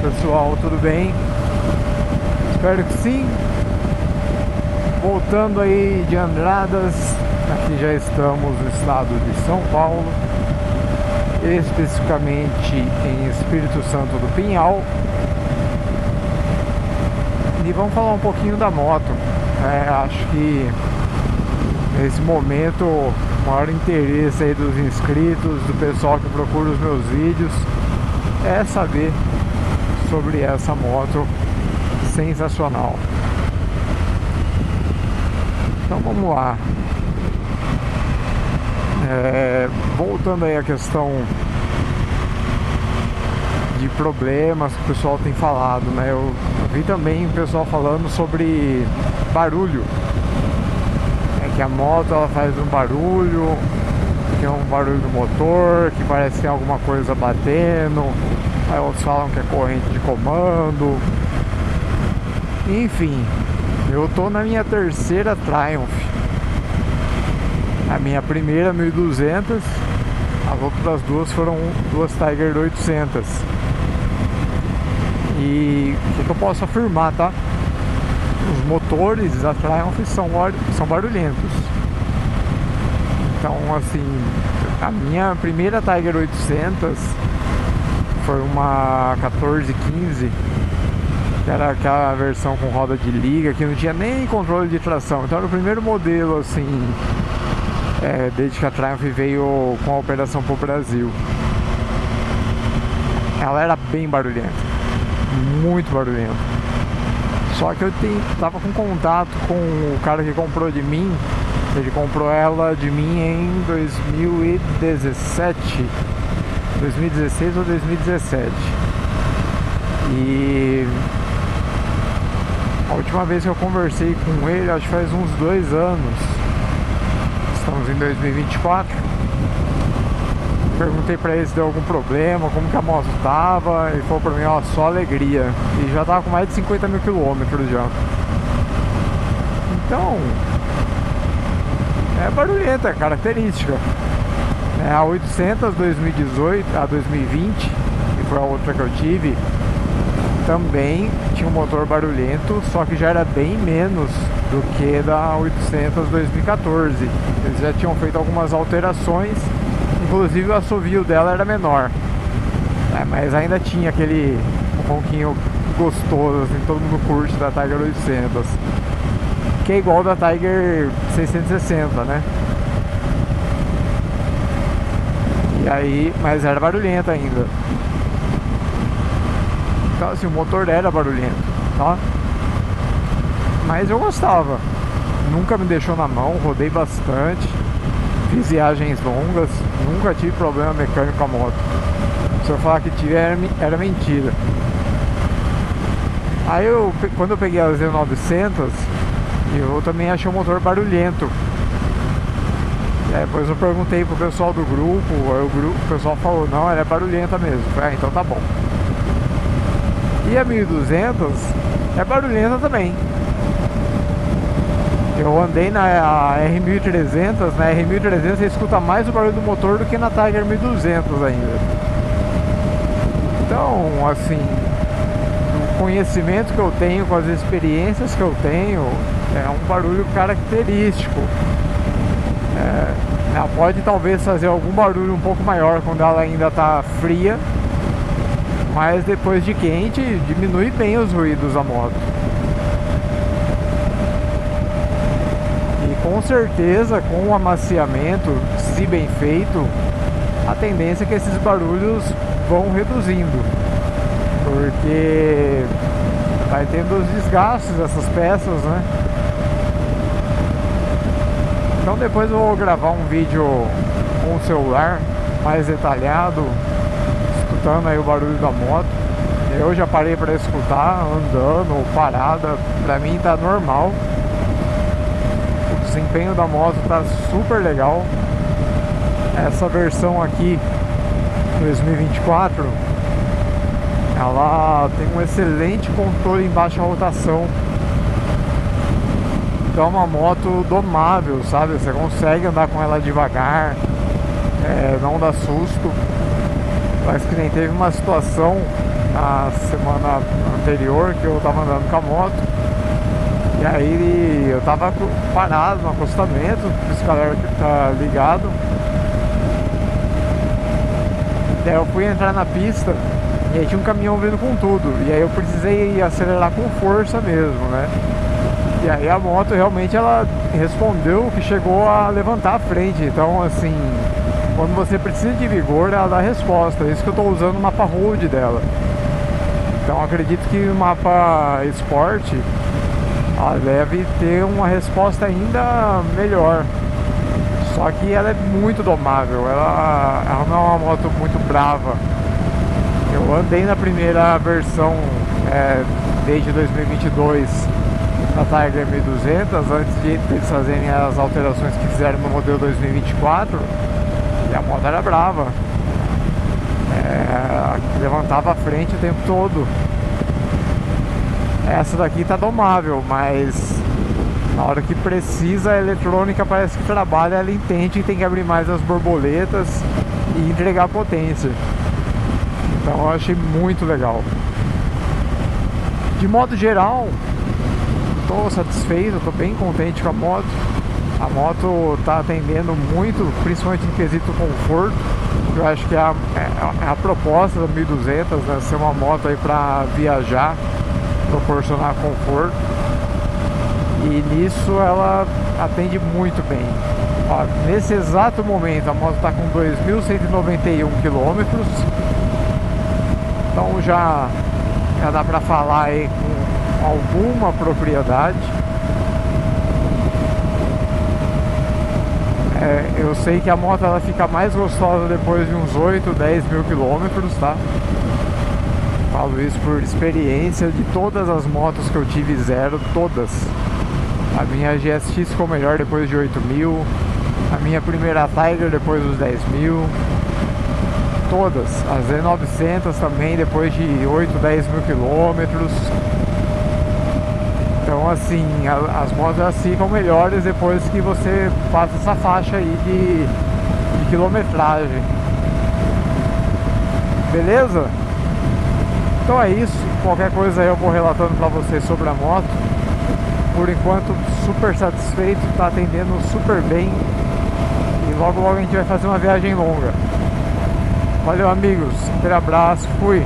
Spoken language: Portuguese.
pessoal, tudo bem? Espero que sim. Voltando aí de Andradas, aqui já estamos no estado de São Paulo, especificamente em Espírito Santo do Pinhal. E vamos falar um pouquinho da moto. Acho que nesse momento o maior interesse aí dos inscritos, do pessoal que procura os meus vídeos, é saber sobre essa moto sensacional. Então vamos lá. Voltando aí à questão de problemas que o pessoal tem falado, né? Eu vi também o pessoal falando sobre barulho. Que a moto ela faz um barulho, que é um barulho do motor, que parece que tem alguma coisa batendo. Aí outros falam que é corrente de comando. Enfim, eu tô na minha terceira Triumph. A minha primeira 1200, as outras duas foram duas Tiger 800. E o que eu posso afirmar, tá? Os motores da Triumph são barulhentos. Então, assim, a minha primeira Tiger 800 foi uma 1415, que era aquela versão com roda de liga, que não tinha nem controle de tração. Então era o primeiro modelo, assim, desde que a Triumph veio com a operação pro Brasil. Ela era bem barulhenta, muito barulhenta. Só que eu tava com contato com o cara que comprou de mim. Ele comprou ela de mim em 2017, 2016 ou 2017. E a última vez que eu conversei com ele, acho que faz uns 2 anos. Estamos em 2024. Perguntei pra ele se deu algum problema, como que a moto tava. Ele falou pra mim, ó, só alegria. E já tava com mais de 50 mil quilômetros já. Então, é barulhenta, é característica. A 800 2018, a 2020, que foi a outra que eu tive, também tinha um motor barulhento, só que já era bem menos do que da 800 2014. Eles já tinham feito algumas alterações. Inclusive o assovio dela era menor, mas ainda tinha aquele ronquinho gostoso, assim, todo mundo curte da Tiger 800, que é igual da Tiger 660, né? E aí, mas era barulhenta ainda. Então assim, o motor era barulhento, tá? Mas eu gostava, nunca me deixou na mão, rodei bastante. Fiz viagens longas, nunca tive problema mecânico com a moto. Se eu falar que tive, era mentira. Aí quando eu peguei a Z900, eu também achei o motor barulhento. Depois eu perguntei pro pessoal do grupo, o pessoal falou, não, ela é barulhenta mesmo. Eu falei, então tá bom. E a 1200 é barulhenta também. Eu andei na R1300, na R1300 você escuta mais o barulho do motor do que na Tiger 1200 ainda. Então, assim, o conhecimento que eu tenho, com as experiências que eu tenho, é um barulho característico. Ela pode talvez fazer algum barulho um pouco maior quando ela ainda está fria, mas depois de quente diminui bem os ruídos da moto. Com certeza, com o amaciamento, se bem feito, a tendência é que esses barulhos vão reduzindo, porque vai tendo os desgastes dessas peças, né? Então depois eu vou gravar um vídeo com o celular mais detalhado, escutando aí o barulho da moto. Eu já parei para escutar, andando ou parada, pra mim tá normal. O desempenho da moto tá super legal. Essa versão aqui 2024, ela tem um excelente controle em baixa rotação. Então é uma moto domável, sabe? Você consegue andar com ela devagar, não dá susto. Mas que nem teve uma situação a semana anterior que eu tava andando com a moto. E aí eu tava parado no acostamento, por isso que a galera que tá ligado. Daí eu fui entrar na pista e aí tinha um caminhão vindo com tudo. E aí eu precisei acelerar com força mesmo, né? E aí a moto realmente ela respondeu que chegou a levantar a frente. Então assim, quando você precisa de vigor, ela dá resposta. É isso que eu tô usando o mapa road dela. Então acredito que o mapa Sport ela deve ter uma resposta ainda melhor. Só que ela é muito domável, ela não é uma moto muito brava. Eu andei na primeira versão desde 2022 da Tiger 1200, antes de eles fazerem as alterações que fizeram no modelo 2024, e a moto era brava. Levantava a frente o tempo todo. Essa daqui tá domável, mas na hora que precisa a eletrônica parece que trabalha, ela entende que tem que abrir mais as borboletas e entregar potência. Então eu achei muito legal. De modo geral, estou satisfeito, estou bem contente com a moto. A moto está atendendo muito, principalmente no quesito conforto. Eu acho que é a proposta da 1200, né? Ser uma moto aí para viajar, proporcionar conforto. E nisso ela atende muito bem. Ó, nesse exato momento a moto está com 2.191 quilômetros. Então já dá para falar aí com alguma propriedade. Eu sei que a moto ela fica mais gostosa depois de uns 8, 10 mil quilômetros, tá? Falo isso por experiência de todas as motos que eu tive zero, todas. A minha GSX ficou melhor depois de 8 mil. A minha primeira Tiger depois dos 10 mil. Todas. As Z900 também depois de 8, 10 mil quilômetros. Então assim, as motos elas ficam melhores depois que você passa essa faixa aí de quilometragem. Beleza? Então é isso. Qualquer coisa aí eu vou relatando pra vocês sobre a moto. Por enquanto, super satisfeito, tá atendendo super bem. E logo logo a gente vai fazer uma viagem longa. Valeu, amigos, aquele abraço, fui!